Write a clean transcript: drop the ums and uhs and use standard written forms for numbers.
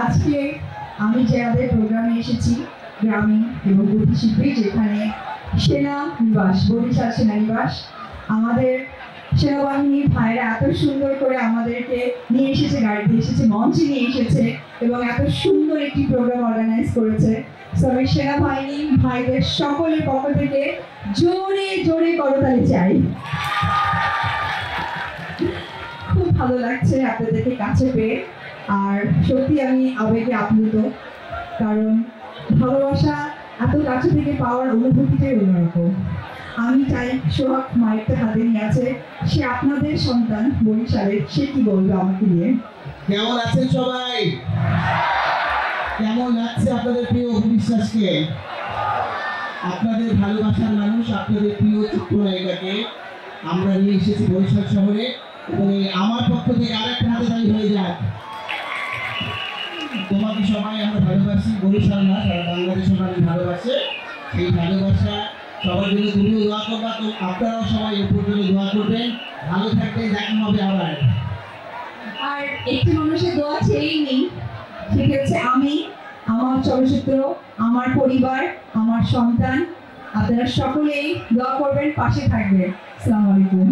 আজকে আমি যে আমাদের প্রোগ্রামে এসেছি গ্রামীণ এবং গতিশিল্পী, যেখানে সেনানিবাস, বরিশাল সেনানিবাস, আমাদের সেনাবাহিনীর ভাইরা এত সুন্দর করে আমাদেরকে নিয়ে এসেছে, গাড়িতে এসেছে, মঞ্চে নিয়ে এসেছে এবং এত সুন্দর একটি প্রোগ্রাম অর্গানাইজ করেছে। তো আমি সেনাবাহিনী ভাইদের সকলের পক্ষ থেকে জোরে জোরে করতালি চাই। খুব ভালো লাগছে আপনাদেরকে কাছে পেয়ে, আর সত্যি আমি আবেগে আপ্লুত, কারণ ভালোবাসা এত কাছে থেকে পাওয়ার অনুভূতিটাই অন্যরকম। আমি চাই সোহাগ মাইকটা হাতে নিয়ে আছে, সে আপনাদের সন্তান বরিশালের, সে কি বলবে আমাকে নিয়ে। কেমন আছেন সবাই? কেমন লাগছে আপনাদের প্রিয় বিশ্বাসকে, আপনাদের ভালোবাসার মানুষ, আপনাদের প্রিয় চিত্রনায়িকাকে আমরা নিয়ে এসেছি বরিশাল শহরে। এবং আমার পক্ষ থেকে আরেকটা হাতে তালি হয়ে যাক। তোমাকে সবাই আমরা ভালোবাসি, বরিশাল না সারা বাংলাদেশ সবাই ভালোবাসে। সেই ভালোবাসা সবার জন্য তুমিও দোয়া করবা, তো আপনারাও সবাই এর জন্য দোয়া করবেন। ভালো থাকবেন, দেখা হবে আবার। আর একটি মানুষের দোয়া চেয়েই নেই, সেটা হচ্ছে আমি, আমার চলচ্চিত্র, আমার পরিবার, আমার সন্তান। আপনারা সকলেই দোয়া করবেন, পাশে থাকবেন। আসসালামু আলাইকুম।